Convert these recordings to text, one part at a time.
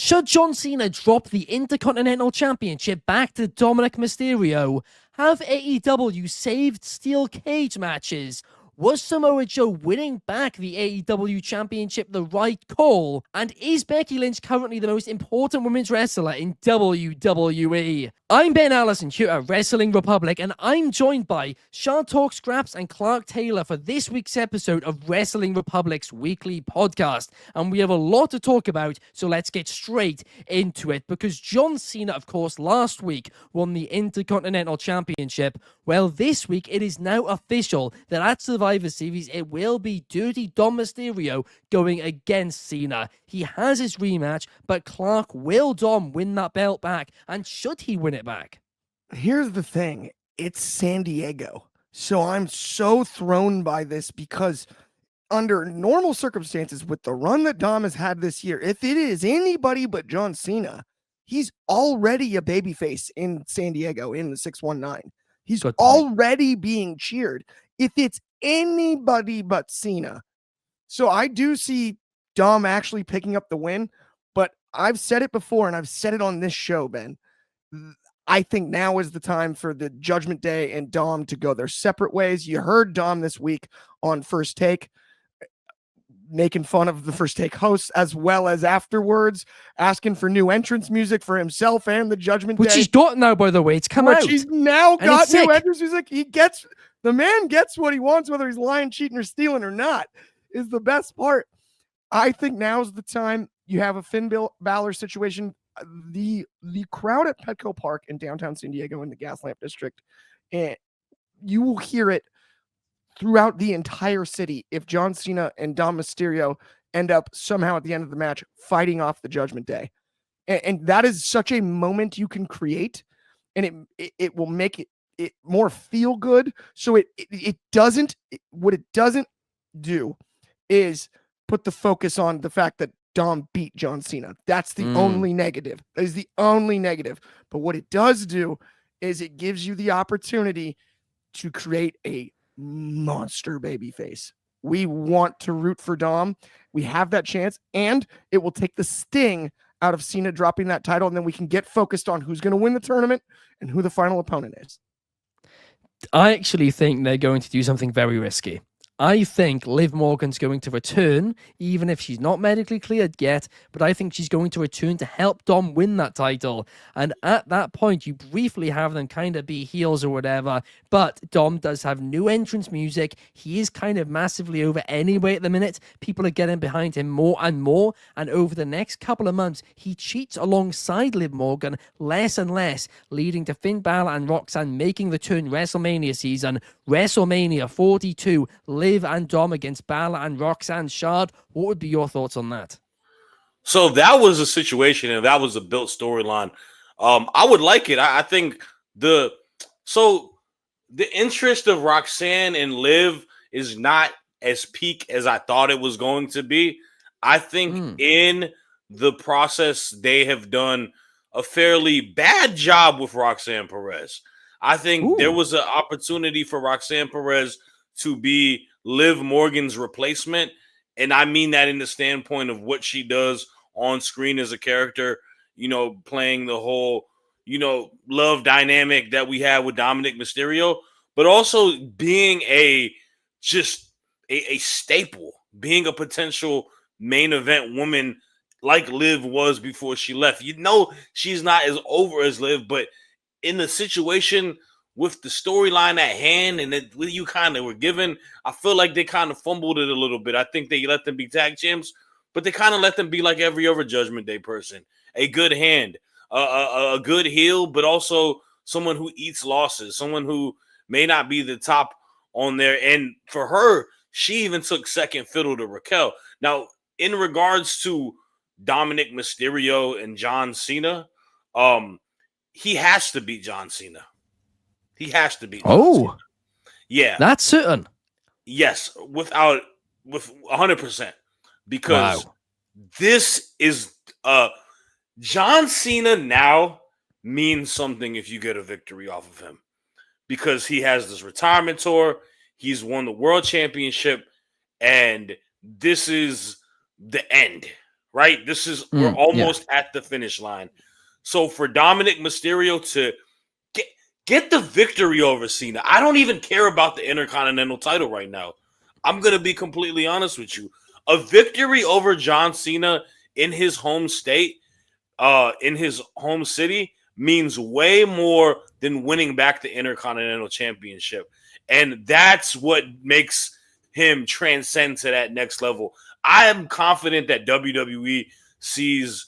Should John Cena drop the Intercontinental Championship back to Dominik Mysterio? Have AEW saved steel cage matches? Was Samoa Joe winning back the AEW Championship the right call? And is Becky Lynch currently the most important women's wrestler in WWE? I'm Ben Allison here at Wrestling Republic, and I'm joined by Shad Tawks Graps and Clark Taylor for this week's episode of Wrestling Republic's weekly podcast. And we have a lot to talk about, so let's get straight into it. Because John Cena, of course, last week won the Intercontinental Championship. Well, this week it is now official that at Survivor Series it will be Dirty Dom Mysterio going against Cena. He has his rematch, but Clark, will Dom win that belt back? And should he win it back? Here's the thing. It's San Diego. So I'm so thrown by this because under normal circumstances, with the run that Dom has had this year, if it is anybody but John Cena, he's already a babyface in San Diego in the 619. He's already being cheered if it's anybody but Cena. So I do see Dom actually picking up the win, but I've said it before and I've said it on this show, Ben. I think now is the time for the Judgment Day and Dom to go their separate ways. You heard Dom this week on First Take making fun of the First Take hosts, as well as afterwards asking for new entrance music for himself and the Judgment Day. Which he's got now, by the way. It's come out. He's now got new entrance music. The man gets what he wants, whether he's lying, cheating, or stealing or not, is the best part. I think now's the time. You have a Finn Balor situation. The crowd at Petco Park in downtown San Diego in the Gaslamp District, and you will hear it throughout the entire city if John Cena and Dom Mysterio end up somehow at the end of the match fighting off the Judgment Day. And that is such a moment you can create, and it will make it more feel good. So it doesn't do is put the focus on the fact that Dom beat John Cena. That's the only negative. That is the only negative. But what it does do is it gives you the opportunity to create a monster babyface. We want to root for Dom. We have that chance, and it will take the sting out of Cena dropping that title, and then we can get focused on who's going to win the tournament and who the final opponent is. I actually think they're going to do something very risky. I think Liv Morgan's going to return, even if she's not medically cleared yet, but I think she's going to return to help Dom win that title. And at that point, you briefly have them kind of be heels or whatever, but Dom does have new entrance music. He is kind of massively over anyway at the minute. People are getting behind him more and more, and over the next couple of months, he cheats alongside Liv Morgan less and less, leading to Finn Balor and Roxanne making the turn WrestleMania season. WrestleMania 42, Liv and Dom against Balor and Roxanne. Shard, what would be your thoughts on that? So that was a situation, and that was a built storyline. I would like it. I think the interest of Roxanne and Liv is not as peak as I thought it was going to be. I think in the process, they have done a fairly bad job with Roxanne Perez. I think there was an opportunity for Roxanne Perez to be Liv Morgan's replacement. And I mean that in the standpoint of what she does on screen as a character, playing the whole, love dynamic that we have with Dominik Mysterio, but also being a staple, being a potential main event woman like Liv was before she left. She's not as over as Liv, but in the situation with the storyline at hand and what you kind of were given, I feel like they kind of fumbled it a little bit. I think they let them be tag champs, but they kind of let them be like every other Judgment Day person, a good hand, a good heel, but also someone who eats losses, someone who may not be the top on there. And for her, she even took second fiddle to Raquel. Now, in regards to Dominik Mysterio and John Cena, he has to beat John Cena. He has to beat John Cena. Yeah. That's certain. Yes, with 100%. Because this is John Cena now means something if you get a victory off of him. Because he has this retirement tour, he's won the world championship, and this is the end, right? We're almost at the finish line. So for Dominik Mysterio to get the victory over Cena, I don't even care about the Intercontinental title right now. I'm going to be completely honest with you. A victory over John Cena in his home state, in his home city, means way more than winning back the Intercontinental Championship. And that's what makes him transcend to that next level. I am confident that WWE sees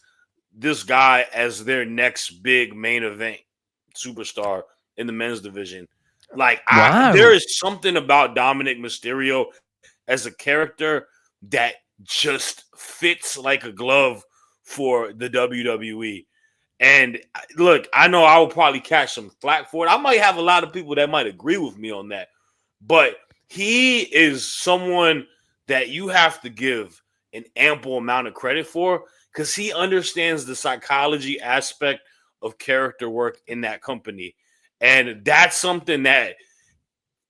this guy as their next big main event superstar in the men's division. Like, there is something about Dominik Mysterio as a character that just fits like a glove for the WWE. And look, I know I will probably catch some flack for it. I might have a lot of people that might agree with me on that. But he is someone that you have to give an ample amount of credit for, because he understands the psychology aspect of character work in that company. And that's something that,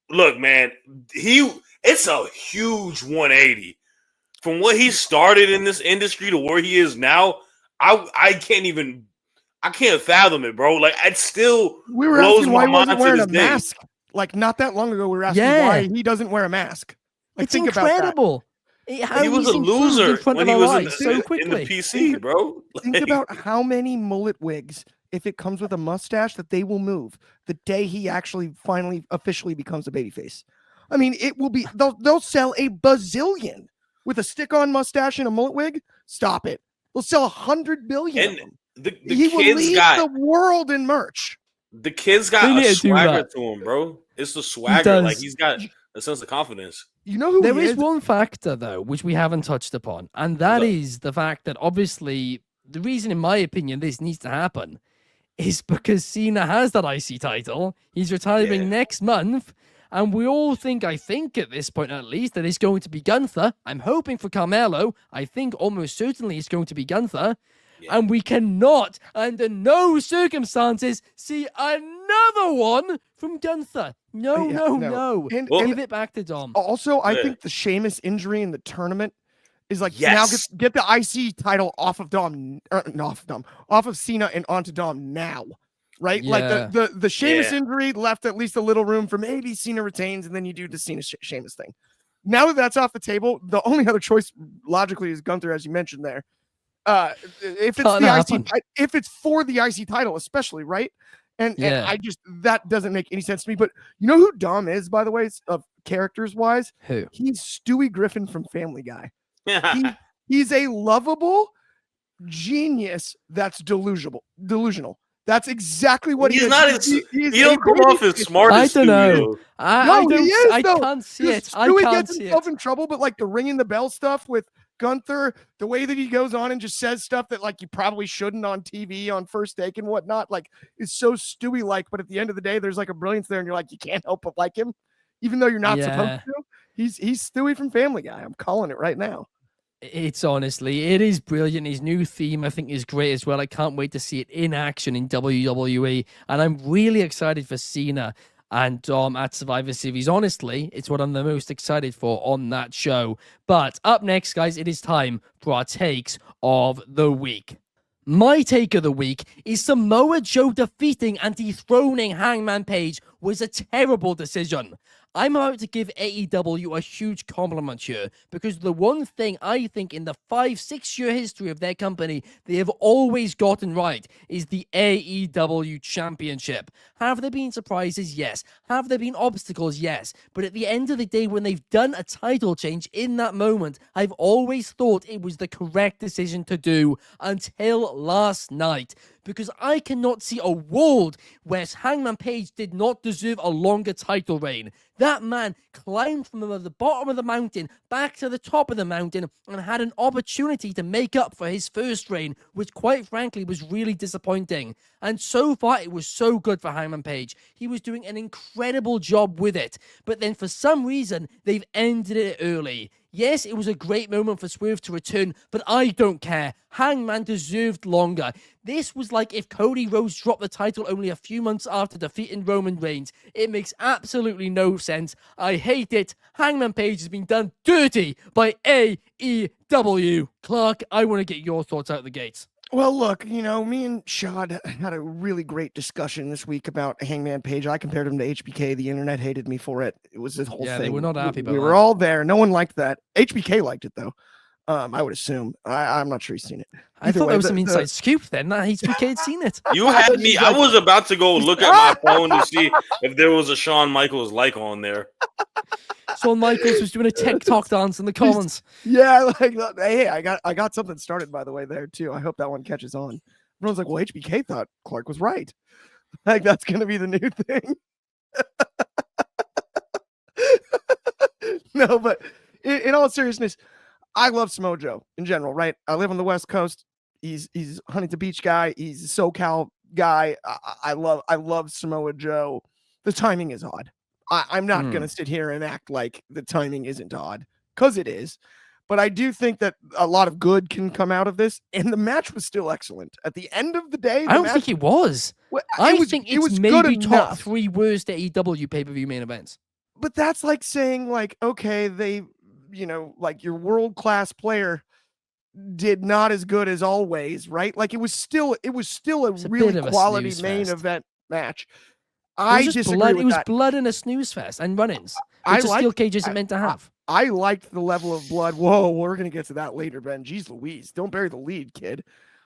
look, man, it's a huge 180 from what he started in this industry to where he is now. I can't fathom it, bro. Like, it still blows my mind to this day. Mask. Like, not that long ago, we were asking why he doesn't wear a mask. Like, it's incredible. He was a loser when he was in the PC, bro. Think about how many mullet wigs, if it comes with a mustache, that they will move the day he actually finally officially becomes a babyface. I mean, it will be, they'll sell a bazillion with a stick-on mustache and a mullet wig. Stop it. They'll sell 100 billion of them. He will lead the world in merch. The kid's got a swagger to him, bro. It's the swagger. Like, he's got a sense of confidence. You know who there is one factor, though, which we haven't touched upon, and that is the fact that, obviously, the reason, in my opinion, this needs to happen is because Cena has that IC title. He's retiring next month, and we all think, I think at this point at least, that it's going to be Gunther. I'm hoping for Carmelo. I think almost certainly it's going to be Gunther. Yeah. And we cannot, under no circumstances, see another one from Gunther. No. And give it back to Dom. Also, I think the Sheamus injury in the tournament is like, now get the IC title off of Dom, off of Cena and onto Dom now. Right? Yeah. Like the Sheamus injury left at least a little room for maybe Cena retains, and then you do the Cena Sheamus thing. Now that that's off the table, the only other choice logically is Gunther, as you mentioned there. If it's for the IC title, especially, right? And I just, that doesn't make any sense to me. But you know who Dom is, by the way, of characters wise? Who? He's Stewie Griffin from Family Guy. He's a lovable genius that's delusional. That's exactly what he is. He don't come off as smart as I don't know. I can't see it. Stewie gets himself in trouble, but like the ringing the bell stuff with Gunther, the way that he goes on and just says stuff that like you probably shouldn't on TV on First Take and whatnot, like is so Stewie like. But at the end of the day, there's like a brilliance there, and you're like, you can't help but like him, even though you're not supposed to. He's Stewie from Family Guy. I'm calling it right now. It's honestly, it is brilliant. His new theme, I think, is great as well. I can't wait to see it in action in WWE, and I'm really excited for Cena and Dom at Survivor Series. Honestly, it's what I'm the most excited for on that show. But up next, guys, it is time for our takes of the week. My take of the week is Samoa Joe defeating and dethroning Hangman Page was a terrible decision. I'm about to give AEW a huge compliment here, because the one thing I think in the 5-6 year history of their company they have always gotten right is the AEW Championship. Have there been surprises? Yes. Have there been obstacles? Yes. But at the end of the day, when they've done a title change in that moment, I've always thought it was the correct decision to do until last night. Because I cannot see a world where Hangman Page did not deserve a longer title reign. That man climbed from the bottom of the mountain back to the top of the mountain and had an opportunity to make up for his first reign, which quite frankly was really disappointing. And so far, it was so good for Hangman Page. He was doing an incredible job with it. But then for some reason, they've ended it early. Yes, it was a great moment for Swerve to return, but I don't care. Hangman deserved longer. This was like if Cody Rhodes dropped the title only a few months after defeating Roman Reigns. It makes absolutely no sense. I hate it. Hangman Page has been done dirty by AEW. Clark, I want to get your thoughts out the gates. Well, look, me and Shad had a really great discussion this week about Hangman Page. I compared him to HBK. The internet hated me for it. It was this whole thing. Yeah, they were not happy about it. We were all there. No one liked that. HBK liked it, though. I would assume. I'm not sure he's seen it. I thought there was some inside scoop then that HBK had seen it. You had me. I was about to go look at my phone to see if there was a Shawn Michaels like on there. Shawn Michaels was doing a TikTok dance in the comments. Yeah, hey, I got something started, by the way, there too. I hope that one catches on. Everyone's like, well, HBK thought Clark was right. Like, that's gonna be the new thing. No, but in all seriousness, I love Samoa Joe in general, right? I live on the West Coast. He's Huntington Beach guy. He's a SoCal guy. I love Samoa Joe. The timing is odd. I'm not going to sit here and act like the timing isn't odd, because it is. But I do think that a lot of good can come out of this. And the match was still excellent. At the end of the day, I don't think it was. I think it was maybe good top enough. 3 worst AEW pay-per-view main events. But that's like saying, like, okay, they, like your world-class player did not as good as always, right? Like it was still a really quality main event match. I disagree with that. It was blood in a snooze fest and run-ins, which a steel cage isn't meant to have. I liked the level of blood. Whoa, we're going to get to that later, Ben. Jeez Louise. Don't bury the lead, kid.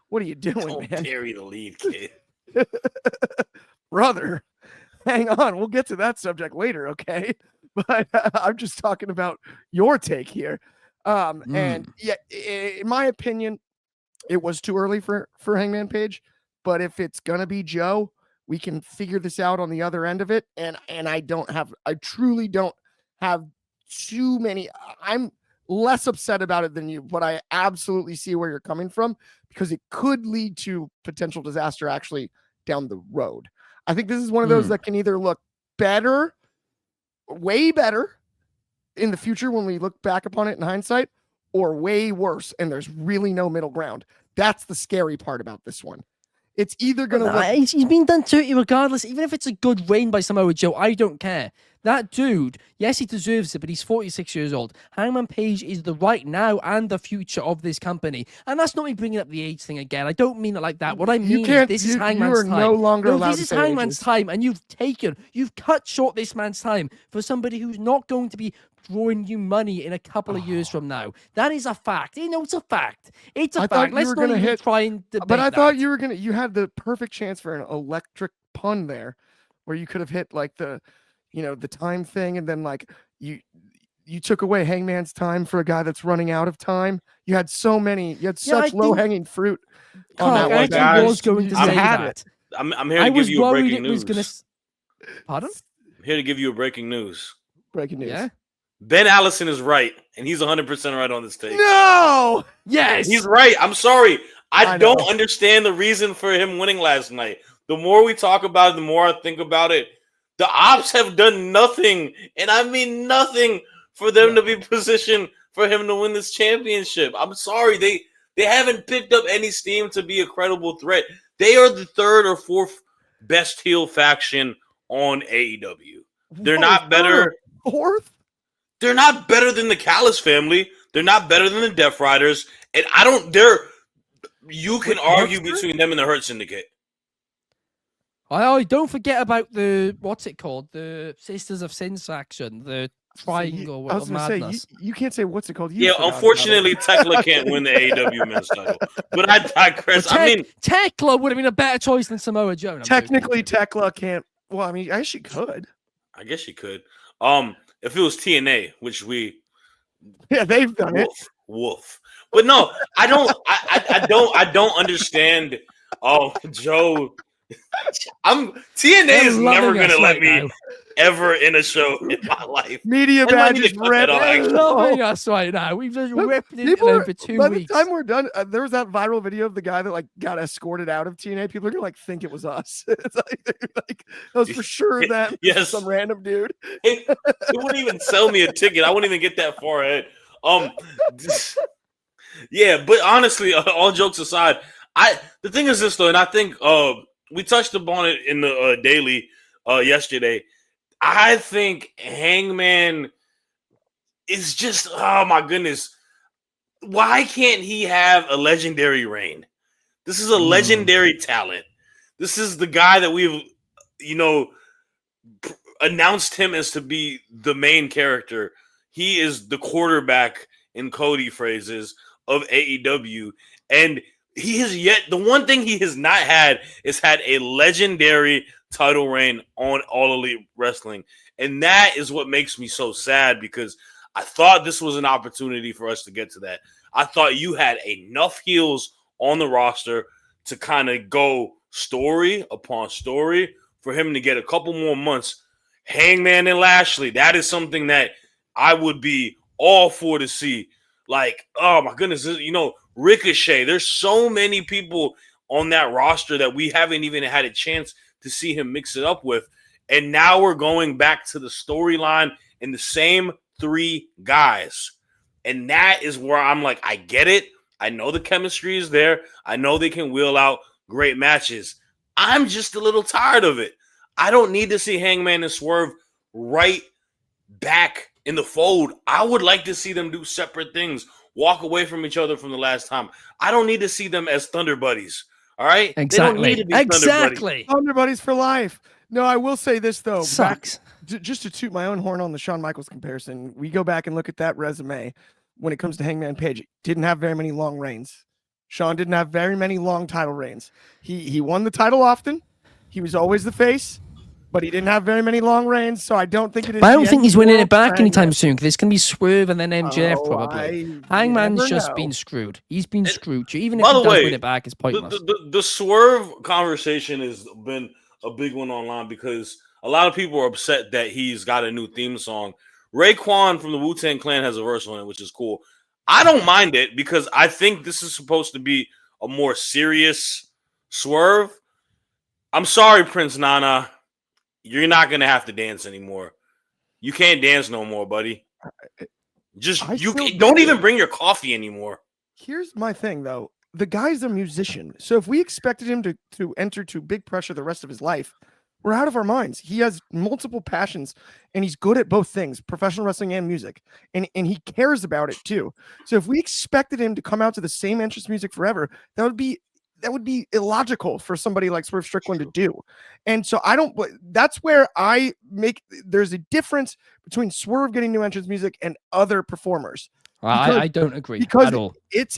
What are you doing, man? Don't bury the lead, kid. Brother, hang on. We'll get to that subject later, okay? But I'm just talking about your take here. And yeah, in my opinion, it was too early for Hangman Page. But if it's going to be Joe, we can figure this out on the other end of it. And I truly don't have too many. I'm less upset about it than you, but I absolutely see where you're coming from, because it could lead to potential disaster actually down the road. I think this is one of those that can either look better, way better in the future when we look back upon it in hindsight, or way worse, and there's really no middle ground. That's the scary part about this one. It's either going to look... He's been done dirty regardless. Even if it's a good reign by Samoa Joe, I don't care. That dude, yes, he deserves it, but he's 46 years old. Hangman Page is the right now and the future of this company. And that's not me bringing up the age thing again. I don't mean it like that. What I mean is this is Hangman's time. No longer allowed this is Hangman's time, and you've cut short this man's time for somebody who's not going to be drawing you money in a couple of years from now. That is a fact. It's a fact. It's a fact. Let's not even try and debate But I that. thought you had the perfect chance for an electric pun there, where you could have hit like the time thing, and then like you took away Hangman's time for a guy that's running out of time. You had such low-hanging fruit on that one. I was going to say that. I'm here to give you breaking news. Pardon? I'm here to give you a breaking news. Breaking news. Yeah. Ben Allison is right, and he's 100% right on this take. No! Yes! He's right. I'm sorry. I don't understand the reason for him winning last night. The more we talk about it, the more I think about it. The Ops have done nothing, and I mean nothing, for them to be positioned for him to win this championship. I'm sorry. They haven't picked up any steam to be a credible threat. They are the 3rd or 4th best heel faction on AEW. They're not better. 4th? They're not better than the Callis family. They're not better than the Death Riders. And you can argue between them and the Hurt Syndicate. Don't forget about what's it called? The Sisters of Sin faction, the Triangle I was of Madness. Say, you can't say what's it called. Unfortunately, Tekla can't win the AEW men's title. But I digress. Tekla would have been a better choice than Samoa Joe. Technically, Tekla can't. Well, I mean, I guess she could. If it was TNA, which they've done it. Woof. But no, I don't understand. Joe. TNA is never gonna let me ever in a show in my life. Media badges red. They're loving us right now. We've just ripped it for 2 by weeks. The time we're done, there was that viral video of the guy that like got escorted out of TNA. People are gonna like think it was us. It's like that was for sure that yes, some random dude. It wouldn't even sell me a ticket. I wouldn't even get that far ahead. Yeah, but honestly, all jokes aside, the thing is this though, and I think we touched upon it in the daily yesterday. I think Hangman is just, oh my goodness, why can't he have a legendary reign? This is a legendary talent. This is the guy that we've, announced him as to be the main character. He is the quarterback, in Cody phrases, of AEW. And the one thing he has not had is had a legendary title reign on All Elite Wrestling. And that is what makes me so sad, because I thought this was an opportunity for us to get to that. I thought you had enough heels on the roster to kind of go story upon story for him to get a couple more months. Hangman and Lashley, that is something that I would be all for to see. Like, oh my goodness, Ricochet. There's so many people on that roster that we haven't even had a chance to see him mix it up with. And now we're going back to the storyline in the same 3 guys. And that is where I'm like, I get it. I know the chemistry is there. I know they can wheel out great matches. I'm just a little tired of it. I don't need to see Hangman and Swerve right back in the fold. I would like to see them do separate things, walk away from each other from the last time. I don't need to see them as Thunder Buddies. All right? Exactly. They don't need to be exactly. Thunder Buddies for life. No, I will say this, though. Sucks. Just to toot my own horn on the Shawn Michaels comparison, we go back and look at that resume when it comes to Hangman Page. Didn't have very many long reigns. Shawn didn't have very many long title reigns. He won the title often. He was always the face, but he didn't have very many long reigns, so I don't think it is. But I don't think he's winning it back anytime soon, because it's going to be Swerve and then MJF probably. Hangman's just been screwed. He's been screwed. Even if he does win it back, it's pointless. The Swerve conversation has been a big one online, because a lot of people are upset that he's got a new theme song. Raekwon from the Wu-Tang Clan has a verse on it, which is cool. I don't mind it, because I think this is supposed to be a more serious Swerve. I'm sorry, Prince Nana. You're not going to have to dance anymore. You can't dance no more, buddy. Don't even bring your coffee anymore. Here's my thing, though. The guy's a musician. So if we expected him to enter to big pressure the rest of his life, we're out of our minds. He has multiple passions, and he's good at both things, professional wrestling and music. And he cares about it, too. So if we expected him to come out to the same entrance music forever, that would be illogical for somebody like Swerve Strickland to do. And so that's where there's a difference between Swerve getting new entrance music and other performers. I don't agree at all. It's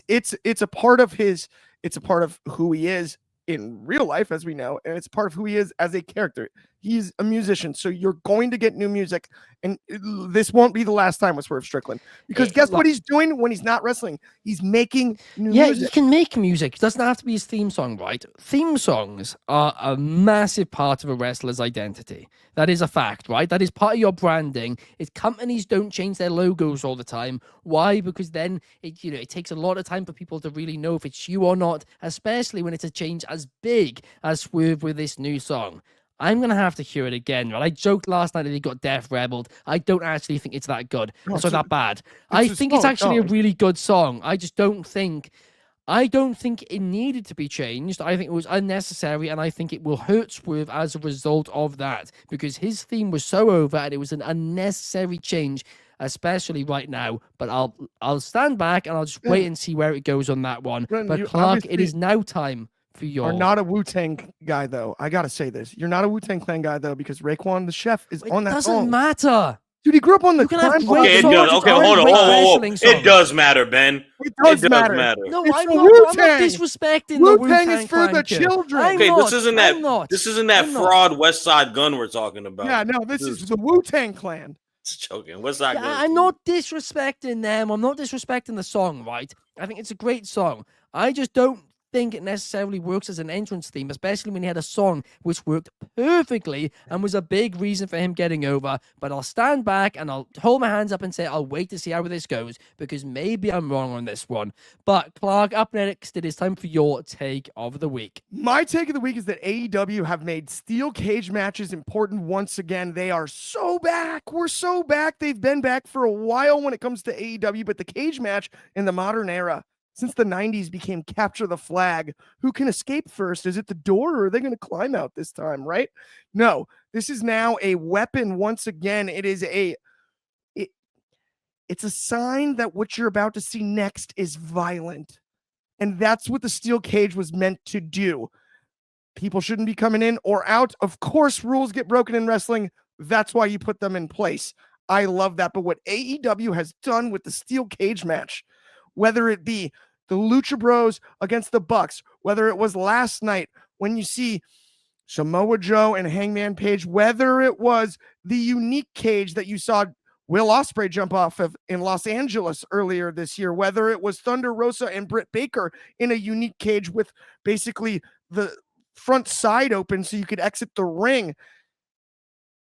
a part of who he is in real life, as we know, and it's part of who he is as a character. He's a musician, so you're going to get new music, and this won't be the last time with Swerve Strickland, because guess what he's doing when he's not wrestling? He's making new music. Yeah, he can make music. It doesn't have to be his theme song, right? Theme songs are a massive part of a wrestler's identity. That is a fact, right? That is part of your branding. If companies don't change their logos all the time, why? Because then it takes a lot of time for people to really know if it's you or not, especially when it's a change as big as Swerve with this new song. I'm going to have to hear it again, right? I joked last night that he got Death Rebelled. I don't actually think it's that good. It's not that bad. I think it's actually a really good song. I don't think it needed to be changed. I think it was unnecessary, and I think it will hurt Swerve as a result of that, because his theme was so over, and it was an unnecessary change, especially right now. But I'll stand back, and I'll just wait and see where it goes on that one. Brandon, but Clark, it is now time. You're not a Wu-Tang guy, though. I gotta say this. You're not a Wu-Tang Clan guy, though, because Raekwon the chef is on that song. It doesn't matter. Dude, he grew up on the crime. Okay, it does. Okay, hold on. It does matter, Ben. It does matter. No, it's I'm not disrespecting the Wu-Tang is for the children. Okay, this isn't that fraud West Side Gun we're talking about. Yeah, no, this is the Wu-Tang Clan. It's joking. West Side Gun. I'm not disrespecting them. I'm not disrespecting the song, right? I think it's a great song. I just don't think it necessarily works as an entrance theme, especially when he had a song which worked perfectly and was a big reason for him getting over. But I'll stand back and I'll hold my hands up and say I'll wait to see how this goes, because maybe I'm wrong on this one. But Clark, up next, it is time for your take of the week. My take of the week is that AEW have made steel cage matches important once again. They are so back. We're so back. They've been back for a while when it comes to AEW, but the cage match in the modern era, since the 90s, became capture the flag. Who can escape first? Is it the door, or are they going to climb out this time, right? No, this is now a weapon once again. It's a sign that what you're about to see next is violent. And that's what the steel cage was meant to do. People shouldn't be coming in or out. Of course, rules get broken in wrestling. That's why you put them in place. I love that. But what AEW has done with the steel cage match, whether it be the Lucha Bros against the Bucks, whether it was last night when you see Samoa Joe and Hangman Page, whether it was the unique cage that you saw Will Ospreay jump off of in Los Angeles earlier this year, whether it was Thunder Rosa and Britt Baker in a unique cage with basically the front side open so you could exit the ring.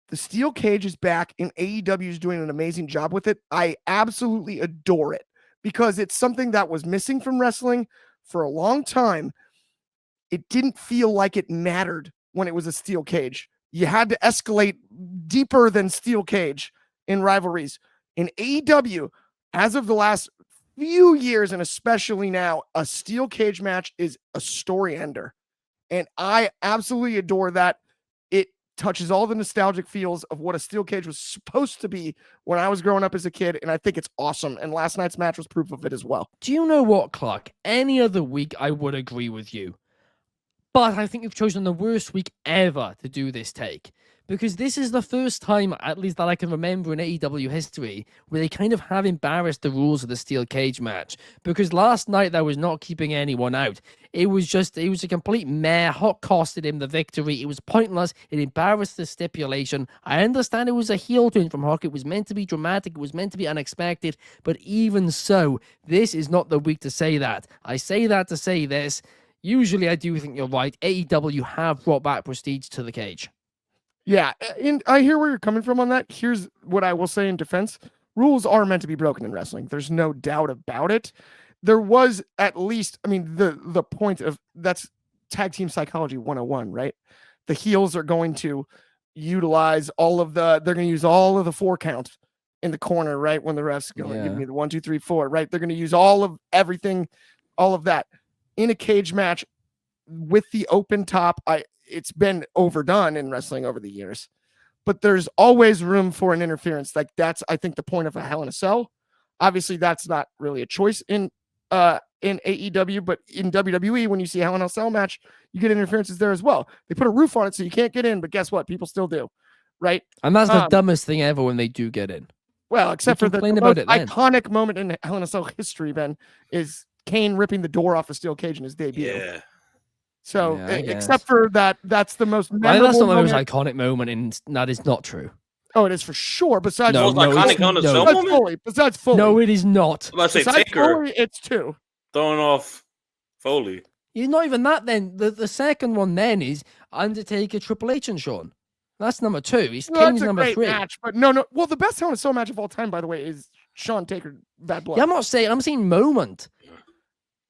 The steel cage is back, and AEW is doing an amazing job with it. I absolutely adore it because it's something that was missing from wrestling for a long time. It didn't feel like it mattered when it was a steel cage. You had to escalate deeper than steel cage in rivalries. In AEW, as of the last few years, and especially now, a steel cage match is a story ender. And I absolutely adore that. It touches all the nostalgic feels of what a steel cage was supposed to be when I was growing up as a kid, and I think it's awesome. And last night's match was proof of it as well. Do you know what, Clark? Any other week, I would agree with you. But I think you've chosen the worst week ever to do this take, because this is the first time, at least that I can remember in AEW history, where they kind of have embarrassed the rules of the steel cage match. Because last night, that was not keeping anyone out. It was a complete meh. Hawk costed him the victory. It was pointless. It embarrassed the stipulation. I understand it was a heel turn from Hawk. It was meant to be dramatic. It was meant to be unexpected. But even so, this is not the week to say that. I say that to say this. Usually, I do think you're right. AEW have brought back prestige to the cage. Yeah, and I hear where you're coming from on that. Here's what I will say in defense. Rules are meant to be broken in wrestling. There's no doubt about it. There was at least, I mean, the point of that's tag team psychology 101, right? The heels are going to utilize they're going to use all of the 4 count in the corner, right? When the ref's going to give me the 1, 2, 3, 4, right? They're going to use all of everything, all of that. In a cage match with the open top, it's been overdone in wrestling over the years, but there's always room for an interference. Like that's, I think, the point of a Hell in a Cell. Obviously, that's not really a choice in AEW, but in WWE, when you see a Hell in a Cell match, you get interferences there as well. They put a roof on it so you can't get in, but guess what? People still do, right? And that's the dumbest thing ever when they do get in. Well, except for the most iconic moment in Hell in a Cell history, Ben, is Kane ripping the door off the steel cage in his debut. Yeah. So, except for that, that's the most memorable that's not the moment. most iconic moment, and that is not true. Oh, it is for sure. Besides, besides Foley. No, it is not. I'm about to say Taker. Foley, it's 2. Throwing off Foley. You're not even that then. The second one then is Undertaker, Triple H, and Shawn. That's number 2. He's King's number 3. Match, but no. Well, the best Hell in a Cell match of all time, by the way, is Shawn Taker, Bad Blood. Yeah, I'm saying moment.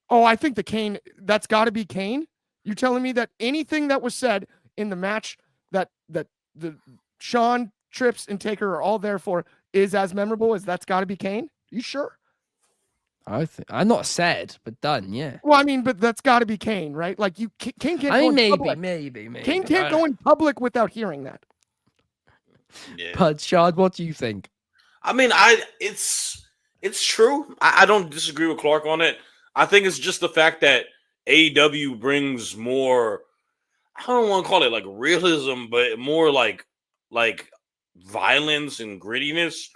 Oh, I think the Kane, that's got to be Kane. You're telling me that anything that was said in the match that the Shawn, Trips, and Taker are all there for is as memorable as that's got to be Kane? You sure? I'm not sad, but done, yeah. Well, I mean, but that's got to be Kane, right? Like Kane can't go in public. Maybe. Kane can't go in public without hearing that. Yeah. But Shad, what do you think? I mean, it's true. I don't disagree with Clark on it. I think it's just the fact that AEW brings more, I don't want to call it like realism, but more like violence and grittiness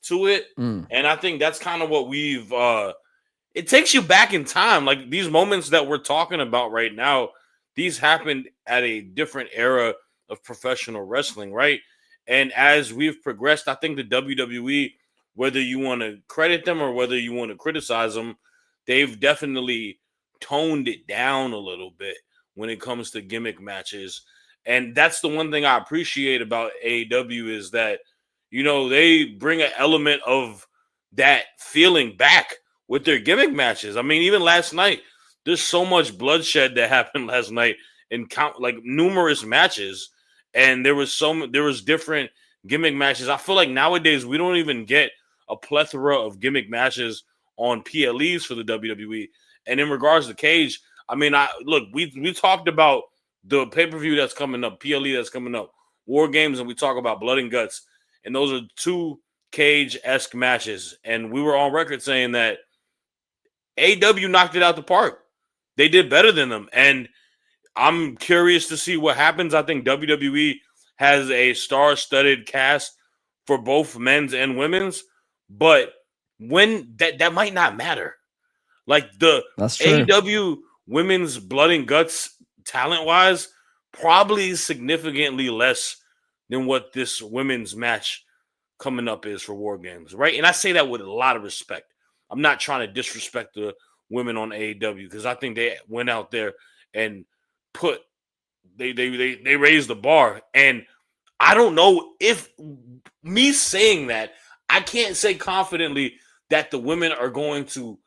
to it. And I think that's kind of what it takes you back in time. Like these moments that we're talking about right now, these happened at a different era of professional wrestling, right? And as we've progressed, I think the WWE, whether you want to credit them or whether you want to criticize them, they've definitely toned it down a little bit when it comes to gimmick matches. And that's the one thing I appreciate about AEW is that, they bring an element of that feeling back with their gimmick matches. I mean, even last night, there's so much bloodshed that happened last night in numerous matches. And there was different gimmick matches. I feel like nowadays we don't even get a plethora of gimmick matches on PLEs for the WWE. And in regards to Cage, I mean, we talked about the pay-per-view that's coming up, PLE that's coming up, War Games, and we talk about Blood and Guts. And those are two Cage-esque matches. And we were on record saying that AEW knocked it out the park. They did better than them. And I'm curious to see what happens. I think WWE has a star-studded cast for both men's and women's. But when that might not matter. Like the AEW women's Blood and Guts talent-wise, probably significantly less than what this women's match coming up is for War Games, right? And I say that with a lot of respect. I'm not trying to disrespect the women on AEW because I think they went out there and they raised the bar. And I don't know if me saying that, I can't say confidently that the women are going to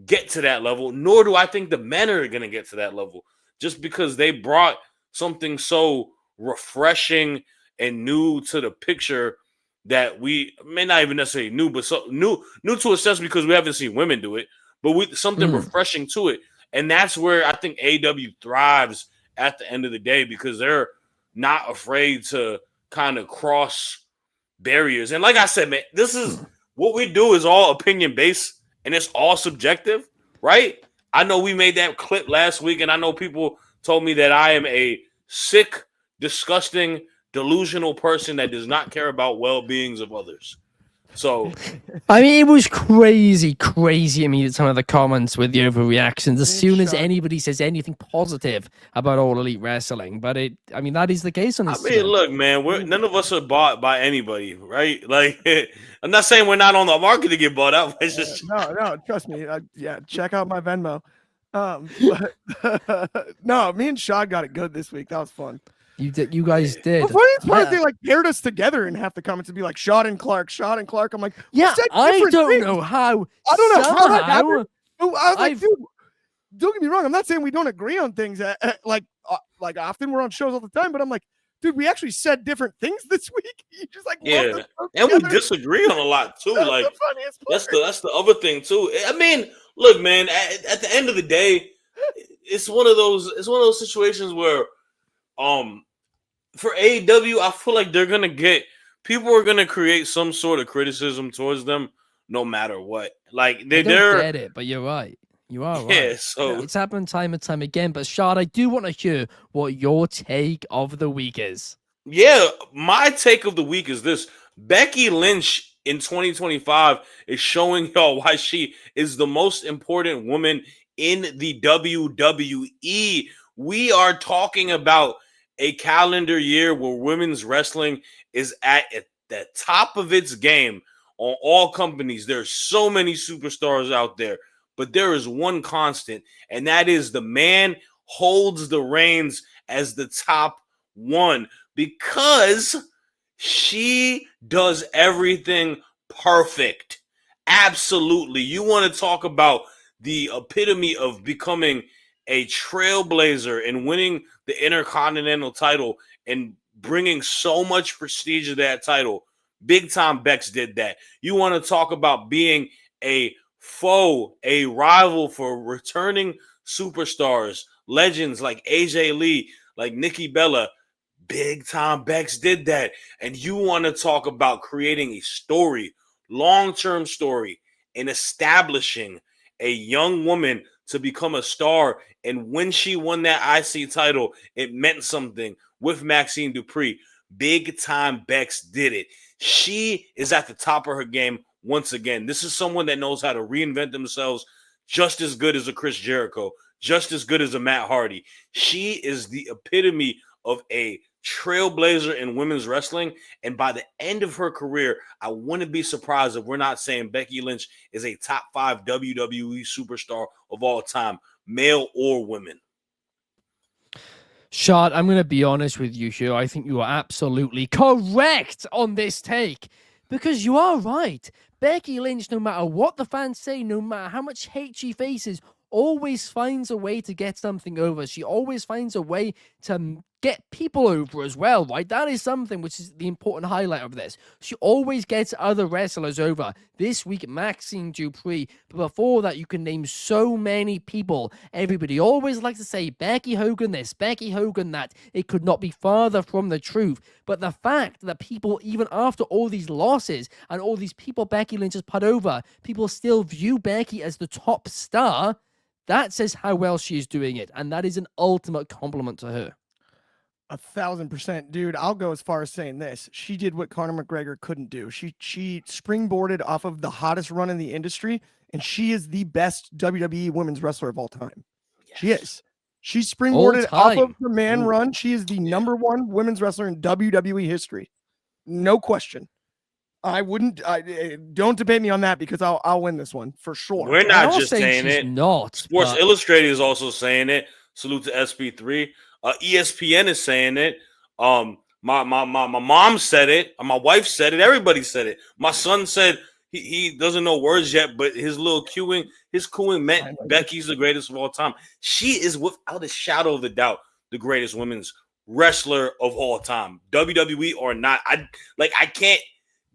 get to that level, nor do I think the men are going to get to that level, just because they brought something so refreshing and new to the picture that we may not even necessarily new, but so new to a sense because we haven't seen women do it, but something refreshing to it. And that's where I think AEW thrives at the end of the day because they're not afraid to kind of cross barriers. And like I said, man, this is what we do is all opinion based and it's all subjective, right? I know we made that clip last week and I know people told me that I am a sick, disgusting, delusional person that does not care about well-beings of others. So, I mean, it was crazy at me, some of the comments with the overreactions as soon as anybody says anything positive about All Elite Wrestling. But that is the case on this. I mean, look, man, none of us are bought by anybody, right? Like, I'm not saying we're not on the market to get bought out. It's just... No, trust me. Check out my Venmo. No, me and Shad got it good this week. That was fun. You guys did. The funniest part, they paired us together in half the comments to be like Shad and Clark. I'm like, yeah, I don't know how. I don't know how that happened. I was like, dude, don't get me wrong. I'm not saying we don't agree on things like often. We're on shows all the time, but I'm like, dude, we actually said different things this week. You just and we disagree on a lot too. That's like the funniest part. That's the other thing too. I mean, look, man, at the end of the day, it's one of those situations where for AEW, I feel like people are gonna create some sort of criticism towards them no matter what. Like I don't get it, but you're right. You are right. Yeah, so it's happened time and time again. But Shad, I do want to hear what your take of the week is. Yeah, my take of the week is this. Becky Lynch in 2025 is showing y'all why she is the most important woman in the WWE. We are talking about a calendar year where women's wrestling is at the top of its game on all companies. There's so many superstars out there, but there is one constant, and that is the man holds the reins as the top one because she does everything perfect. Absolutely. You want to talk about the epitome of becoming a trailblazer and winning the Intercontinental title and bringing so much prestige to that title. Big Time Bex did that. You want to talk about being a foe, a rival for returning superstars, legends like AJ Lee, like Nikki Bella. Big Time Bex did that. And you want to talk about creating a story, long-term story, and establishing a young woman to become a star. And when she won that IC title, it meant something with Maxine Dupree. Big Time Bex did it. She is at the top of her game once again. This is someone that knows how to reinvent themselves just as good as a Chris Jericho, just as good as a Matt Hardy. She is the epitome of a trailblazer in women's wrestling. And by the end of her career, I wouldn't be surprised if we're not saying Becky Lynch is a top 5 WWE superstar of all time. male or women. Shad, I'm going to be honest with you here. I think you are absolutely correct on this take because you are right. Becky Lynch, no matter what the fans say, no matter how much hate she faces, always finds a way to get something over. She always finds a way to get people over as well, right? That is something which is the important highlight of this. She always gets other wrestlers over. This week, Maxine Dupree. But before that, you can name so many people. Everybody always likes to say, Becky Hogan this, Becky Hogan that. It could not be farther from the truth. But the fact that people, even after all these losses and all these people Becky Lynch has put over, people still view Becky as the top star, that says how well she is doing it. And that is an ultimate compliment to her. 1,000%, dude. I'll go as far as saying this. She did what Conor McGregor couldn't do. She springboarded off of the hottest run in the industry, and she is the best WWE women's wrestler of all time. Yes. She is. She springboarded off of the man run. She is the number one women's wrestler in WWE history. No question. Don't debate me on that because I'll win this one for sure. We're not just saying it. Not. Sports Illustrated is also saying it. Salute to SP3. ESPN is saying it. My mom said it. My wife said it. Everybody said it. My son said he doesn't know words yet, but his cooing meant Becky's the greatest of all time. She is without a shadow of a doubt the greatest women's wrestler of all time. WWE or not, I can't.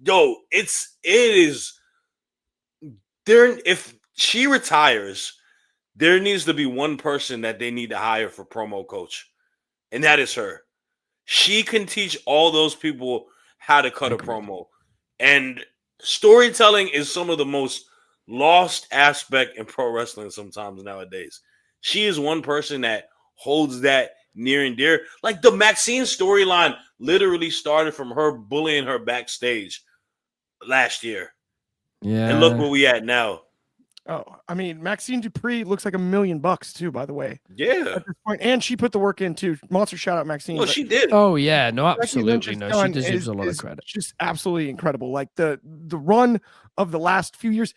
Yo, it is there. If she retires, there needs to be one person that they need to hire for promo coach. And that is her. She can teach all those people how to cut a promo. And storytelling is some of the most lost aspect in pro wrestling sometimes nowadays. She is one person that holds that near and dear. Like the Maxine storyline literally started from her bullying her backstage last year. Yeah. And look where we at now. Oh, I mean, Maxine Dupree looks like $1 million too, by the way. Yeah. At this point. And she put the work in too. Monster shout out, Maxine. Well, she did. Oh, yeah. No, absolutely. No, she deserves a lot of credit. Just absolutely incredible. Like the run of the last few years.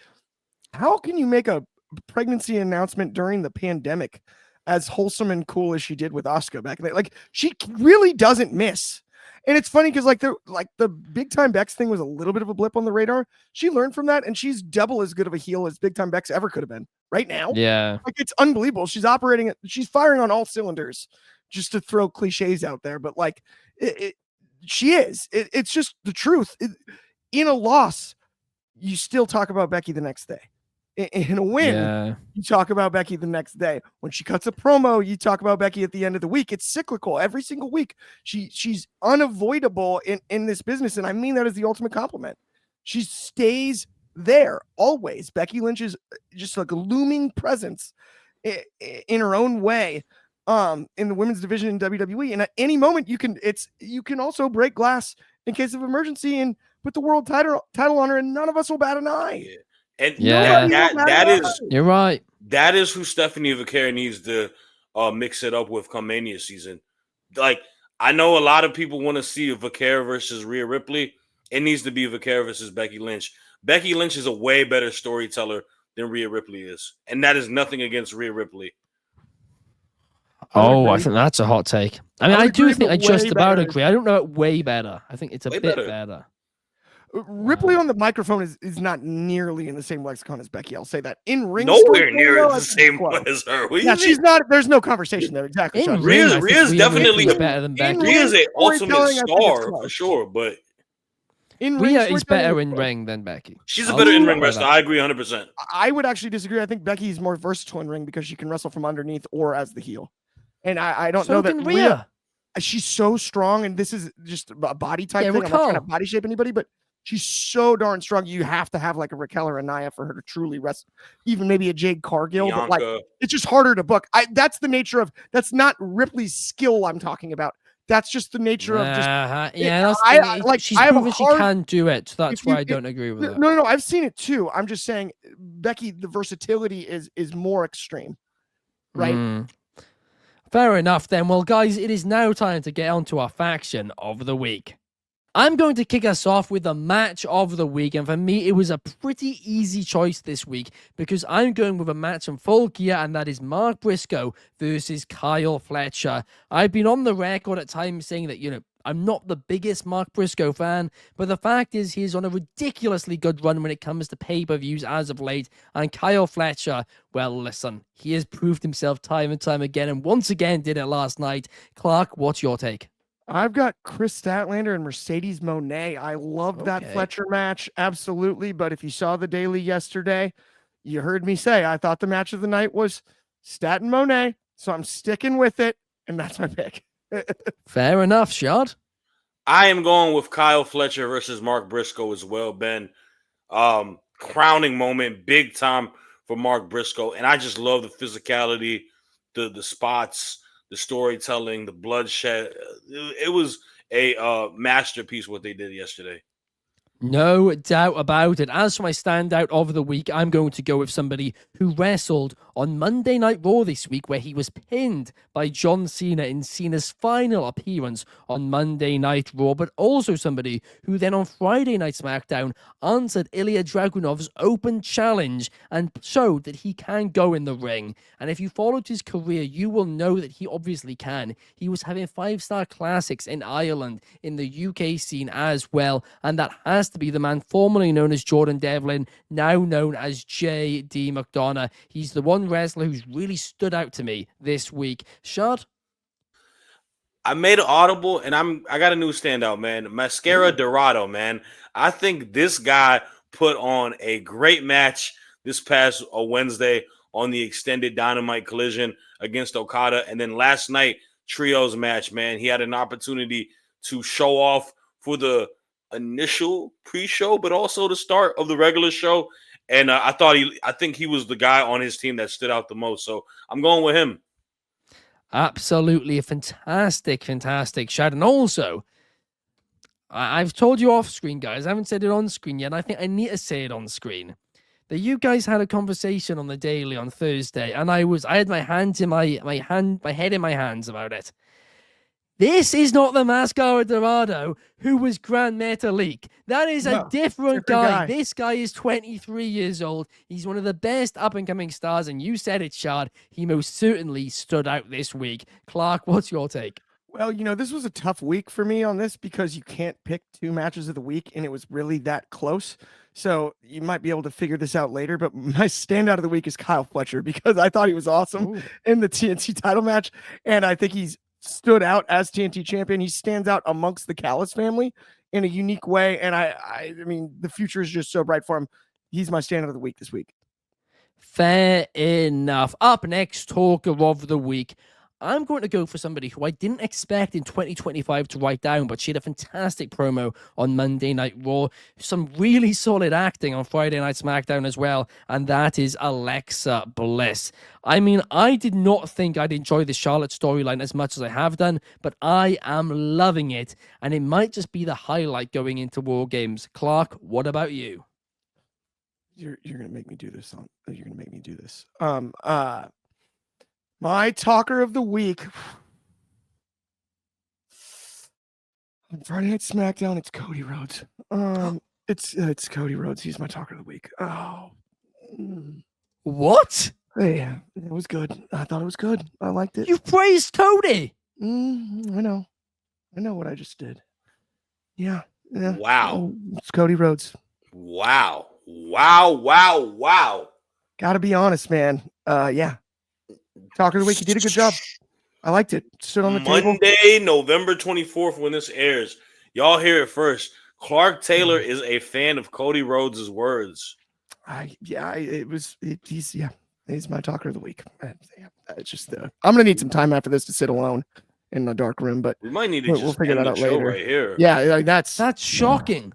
How can you make a pregnancy announcement during the pandemic as wholesome and cool as she did with Asuka back then? Like, she really doesn't miss. And it's funny because the big time Bex thing was a little bit of a blip on the radar. She learned from that, and she's double as good of a heel as big time Bex ever could have been right now. Yeah, like it's unbelievable. She's firing on all cylinders, just to throw cliches out there. But like, she is. It's just the truth. In a loss, you still talk about Becky the next day. In a win, you talk about Becky the next day. When she cuts a promo, you talk about Becky at the end of the week. It's cyclical every single week. She's unavoidable in this business, and I mean that as the ultimate compliment. She stays there always. Becky Lynch is just like a looming presence in her own way in the women's division in WWE. And at any moment, you can also break glass in case of emergency and put the world title on her, and none of us will bat an eye. Yeah. And that is, you're right. That is who Stephanie Vaquera needs to mix it up with come Mania season. Like, I know a lot of people want to see Vaquera versus Rhea Ripley. It needs to be Vaquera versus Becky Lynch. Becky Lynch is a way better storyteller than Rhea Ripley is, and that is nothing against Rhea Ripley. Oh, I think that's a hot take. I mean, I do think I just about agree. I don't know it way better. I think it's a bit better. Ripley on the microphone is not nearly in the same lexicon as Becky. I'll say that. In ring, nowhere near the same as her. Yeah, she's not. There's no conversation there. Exactly. Rhea's definitely better than Becky. Rhea's an ultimate star for sure, but Rhea is better in ring than Becky. She's a better in ring wrestler. I agree 100%. I would actually disagree. I think Becky is more versatile in ring because she can wrestle from underneath or as the heel. And I don't know that Rhea. She's so strong, and this is just a body type thing. I'm not trying to body shape anybody, but she's so darn strong. You have to have like a Raquel or a Nia for her to truly wrestle. Even maybe a Jade Cargill, Bianca. But like it's just harder to book. That's the nature of. That's not Ripley's skill I'm talking about. That's just the nature of just. She's proven she can do it. So that's why I don't agree with that. No. I've seen it too. I'm just saying, Becky, the versatility is more extreme, right? Fair enough then. Well, guys, it is now time to get on to our faction of the week. I'm going to kick us off with the match of the week. And for me, it was a pretty easy choice this week because I'm going with a match in Full Gear, and that is Mark Briscoe versus Kyle Fletcher. I've been on the record at times saying that, I'm not the biggest Mark Briscoe fan, but the fact is he's on a ridiculously good run when it comes to pay-per-views as of late. And Kyle Fletcher, well, listen, he has proved himself time and time again, and once again did it last night. Clark, what's your take? I've got Chris Statlander and Mercedes Moné. I loved that Fletcher match, absolutely. But if you saw the Daily yesterday, you heard me say I thought the match of the night was Stat and Moné, so I'm sticking with it, and that's my pick. Fair enough, Shad. I am going with Kyle Fletcher versus Mark Briscoe as well, Ben. Crowning moment, big time for Mark Briscoe, and I just love the physicality, the spots, the storytelling, the bloodshed. It was a masterpiece what they did yesterday. No doubt about it. As for my standout of the week, I'm going to go with somebody who wrestled on Monday Night Raw this week, where he was pinned by John Cena in Cena's final appearance on Monday Night Raw, but also somebody who then on Friday Night SmackDown answered Ilya Dragunov's open challenge and showed that he can go in the ring. And if you followed his career, you will know that he obviously can. He was having 5-star classics in Ireland, in the UK scene as well, and that has to be the man formerly known as Jordan Devlin, now known as J.D. McDonough. He's the one wrestler who's really stood out to me this week. Shad? I made an audible, and I got a new standout, man. Mascara Dorado, man. I think this guy put on a great match this past Wednesday on the extended Dynamite Collision against Okada, and then last night trios match, man. He had an opportunity to show off for the initial pre-show, but also the start of the regular show. And I think he was the guy on his team that stood out the most. So I'm going with him. Absolutely a fantastic Shad. And also, I've told you off screen, guys. I haven't said it on screen yet. And I think I need to say it on screen. That you guys had a conversation on the Daily on Thursday, and I had my head in my hands about it. This is not the Mascara Dorado who was Grand Metalik. That is a different guy. This guy is 23 years old. He's one of the best up-and-coming stars, and you said it, Shad. He most certainly stood out this week. Clark, what's your take? Well, this was a tough week for me on this because you can't pick 2 matches of the week, and it was really that close. So you might be able to figure this out later, but my standout of the week is Kyle Fletcher because I thought he was awesome in the TNT title match, and I think he's stood out as TNT champion. He stands out amongst the Callis family in a unique way, and I mean, the future is just so bright for him. He's my standout of the week this week. Fair enough. Up next, talker of the week. I'm going to go for somebody who I didn't expect in 2025 to write down, but she had a fantastic promo on Monday Night Raw. Some really solid acting on Friday Night SmackDown as well, and that is Alexa Bliss. I mean, I did not think I'd enjoy the Charlotte storyline as much as I have done, but I am loving it, and it might just be the highlight going into War Games. Clark, what about you? You're going to make me do this. You're going to make me do this. My talker of the week on Friday Night SmackDown, it's Cody Rhodes. It's Cody Rhodes. He's my talker of the week. Oh, what? Yeah, it was good. I thought it was good. I liked it. You praised Cody. I know what I just did. Yeah. Wow. It's Cody Rhodes. Wow. Gotta be honest, man. Yeah. Talker of the week, you did a good job. I liked it. Stood on the table. Monday, November 24th, when this airs. Y'all hear it first. Clark Taylor is a fan of Cody Rhodes' words. He's my talker of the week. It's just I'm gonna need some time after this to sit alone in the dark room, but we might need to we'll figure that out later. Right here. Yeah, that's shocking.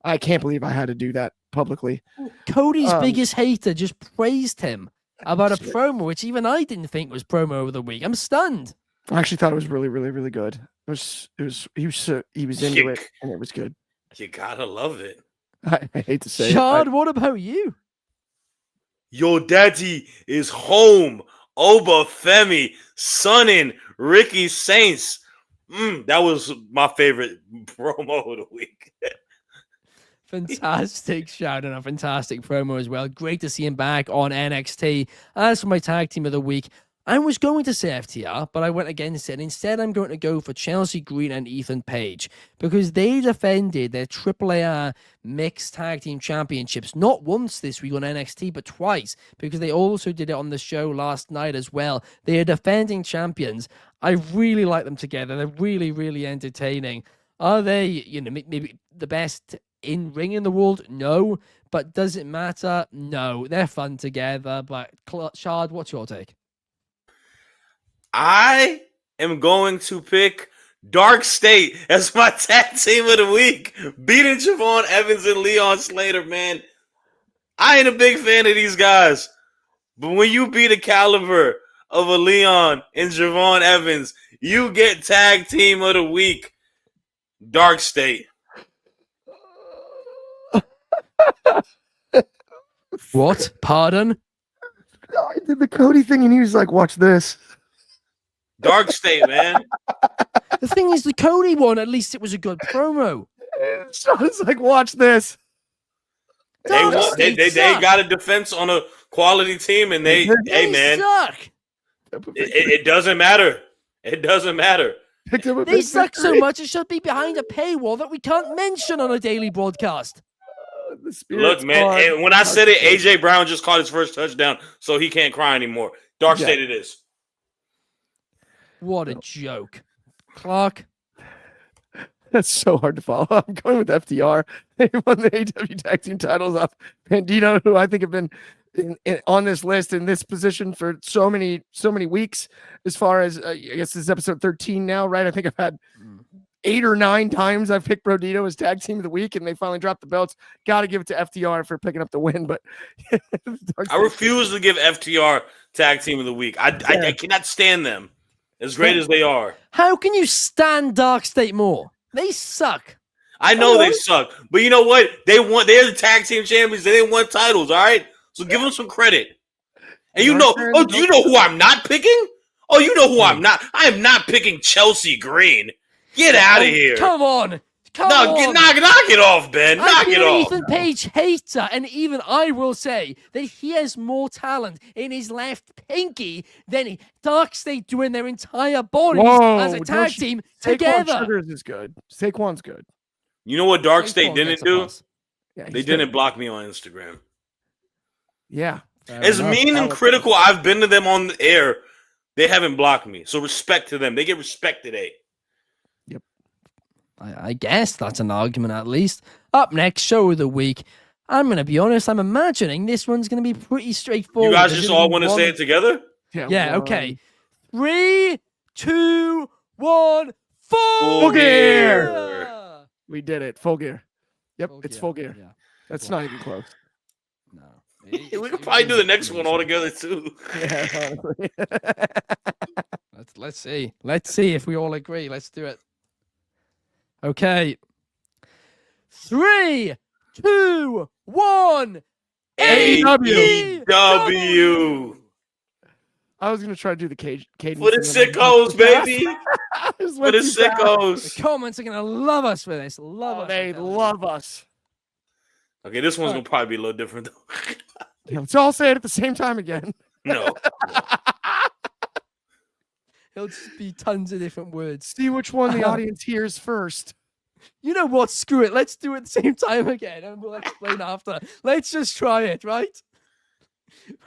I can't believe I had to do that publicly. Cody's biggest hater just praised him about a promo, which even I didn't think was promo of the week. I'm stunned. I actually thought it was really, really, really good. He was into it, and it was good. You gotta love it. I hate to say Shad, what about you? Your daddy is home. Oba Femi, Sonnen, Ricky Saints That was my favorite promo of the week. Fantastic shout and a fantastic promo as well. Great to see him back on NXT. As for my tag team of the week, I was going to say FTR, but I went against it. Instead, I'm going to go for Chelsea Green and Ethan Page because they defended their AAA mixed tag team championships not once this week on NXT, but twice because they also did it on the show last night as well. They are defending champions. I really like them together. They're really, really entertaining. Are they, maybe the best in ring in the world? No. But does it matter? No. They're fun together. But Shad, what's your take? I am going to pick Dark State as my tag team of the week, beating Javon Evans and Leon Slater, man. I ain't a big fan of these guys, but when you beat the caliber of a Leon and Javon Evans, you get tag team of the week, Dark State. What? Pardon? I did the Cody thing and he was like, watch this. Dark State, man. The thing is, the Cody one, at least it was a good promo. So it's like, watch this. They got a defense on a quality team, and they hey man, suck. It doesn't matter. It doesn't matter. They suck so much it should be behind a paywall that we can't mention on a daily broadcast. Look, man, and when I said it, AJ Brown just caught his first touchdown, so he can't cry anymore. Dark State it is. What a joke. Clark? That's so hard to follow. I'm going with FTR. They won the AEW Tag Team titles off Bandito, who I think have been on this list in this position for so many weeks. As far as I guess this is episode 13 now, right? I think I've had 8 or 9 times I've picked Bandito as Tag Team of the Week, and they finally dropped the belts. Got to give it to FTR for picking up the win, but I refuse to give FTR Tag Team of the Week. I cannot stand them. As great as they are. How can you stand Dark State more? They suck. I know they suck. But you know what? They're the tag team champions. They didn't win titles, all right? So give them some credit. And you know who I'm not picking? Oh, you know who I'm not? I am not picking Chelsea Green. Get out of here. Come on. Knock it off, Ben. Knock it off. Ethan Page hater, and even I will say that he has more talent in his left pinky than Dark State doing their entire bodies as a tag team together. Sugars is good. Saquon's good. You know what Dark State didn't do? Yeah, they didn't block me on Instagram. Yeah. As mean and critical I've been to them on the air, they haven't blocked me. So respect to them. They get respect today. I guess that's an argument at least. Up next, show of the week. I'm going to be honest, I'm imagining this one's going to be pretty straightforward. You guys just all want to say it together? Yeah, okay. 3, 2, 1, full gear! We did it. Full gear. Yep, it's full gear. Yeah. That's not even close. No. We could probably do the next one all together too. Yeah, honestly. Let's see. Let's see if we all agree. Let's do it. Okay. 3, 2, 1. AEW. I was gonna try to do the cadence for the sickos, baby. For the sickos. The comments are gonna love us for this. They love us. Okay, this one's gonna probably be a little different though. Let's all say it at the same time again. No. It'll just be tons of different words. See which one the audience hears first. You know what? Screw it. Let's do it at the same time again, and we'll explain after. Let's just try it, right?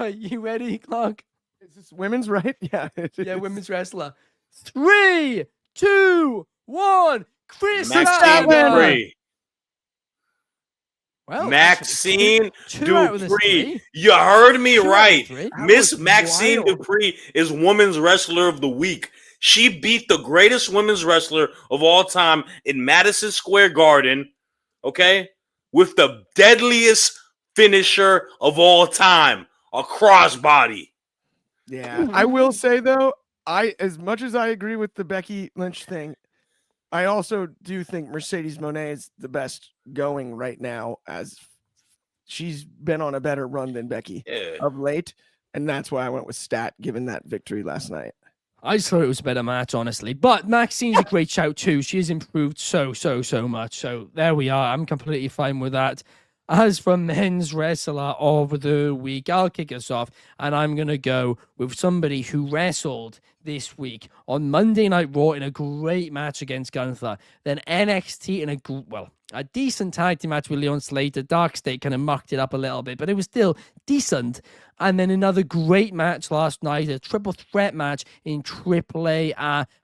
Right, you ready, Clark? Is this women's, right? Yeah. Yeah, women's wrestler. 3, 2, 1. Chris Dupree. Well, Maxine Dupree. You heard me right. Miss Maxine Dupree is Women's Wrestler of the Week. She beat the greatest women's wrestler of all time in Madison Square Garden, okay, with the deadliest finisher of all time, a crossbody. Yeah, I will say, though, as much as I agree with the Becky Lynch thing, I also do think Mercedes Moné is the best going right now, as she's been on a better run than Becky of late. And that's why I went with Stat, given that victory last night. I just thought it was a better match, honestly. But Maxine's a great shout too. She has improved so much. So there we are. I'm completely fine with that. As for men's wrestler of the week, I'll kick us off, and I'm going to go with somebody who wrestled this week on Monday Night Raw in a great match against Gunther. Then NXT in a decent tag team match with Leon Slater. Dark State kind of mucked it up a little bit, but it was still decent. And then another great match last night, a triple threat match in AAA,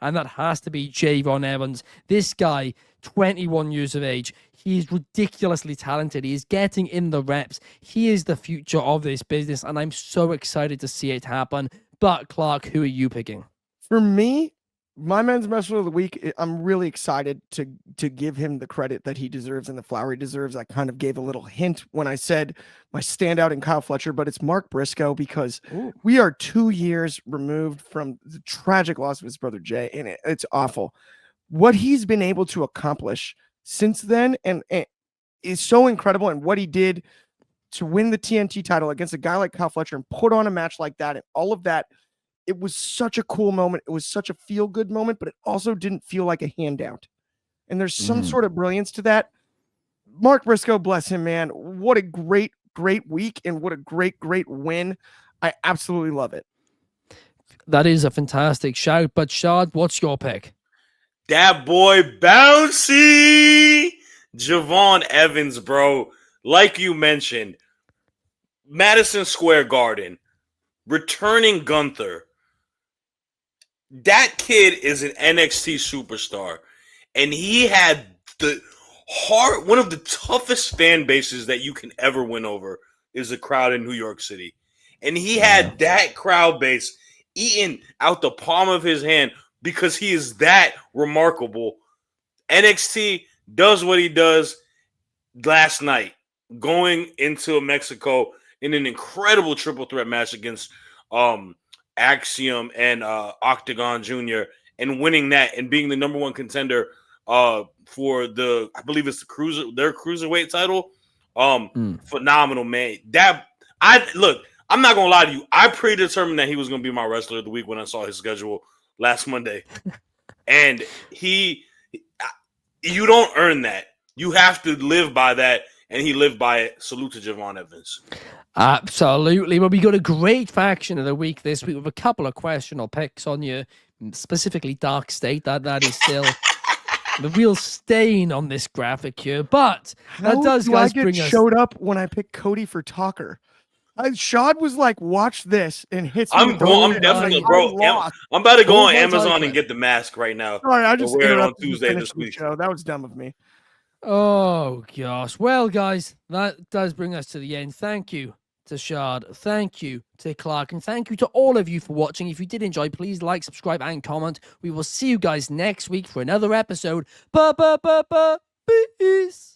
and that has to be Javon Evans. This guy, 21 years of age, he is ridiculously talented. He is getting in the reps. He is the future of this business, and I'm so excited to see it happen. But Clark, who are you picking? For me, my men's wrestler of the week, I'm really excited to give him the credit that he deserves and the flower he deserves. I kind of gave a little hint when I said my standout in Kyle Fletcher, but it's Mark Briscoe, because we are 2 years removed from the tragic loss of his brother Jay, and it's awful. What he's been able to accomplish since then and is so incredible, and what he did to win the TNT title against a guy like Kyle Fletcher and put on a match like that and all of that. It was such a cool moment. It was such a feel-good moment, but it also didn't feel like a handout. And there's some sort of brilliance to that. Mark Briscoe, bless him, man. What a great week, and what a great win. I absolutely love it. That is a fantastic shout. But Shad, what's your pick? That boy bouncy Javon Evans, bro. Like you mentioned, Madison Square Garden, returning Gunther. That kid is an NXT superstar, and he had one of the toughest fan bases that you can ever win over is a crowd in New York City. And he had that crowd base eating out the palm of his hand because he is that remarkable. NXT does what he does last night, going into Mexico in an incredible triple threat match against Axiom and Octagon Jr. and winning that and being the number one contender for I believe it's their cruiserweight title. Phenomenal, man. I'm not gonna lie to you. I predetermined that he was gonna be my wrestler of the week when I saw his schedule last Monday. And you don't earn that. You have to live by that, and he lived by it. Salute to Javon Evans. Absolutely. Well, we got a great faction of the week this week with a couple of questionable picks on you, specifically Dark State. That is still the real stain on this graphic here. But that does, guys, bring us. Showed up when I picked Cody for Talker. Shad was like, "Watch this," and hits. I'm definitely, bro. I'm about to go on Amazon and get the mask right now. Sorry, I just wear it on Tuesday this week. Show. That was dumb of me. Oh gosh. Well, guys, that does bring us to the end. Thank you to Shad. Thank you to Clark, and thank you to all of you for watching. If you did enjoy, please like, subscribe, and comment. We will see you guys next week for another episode. Peace.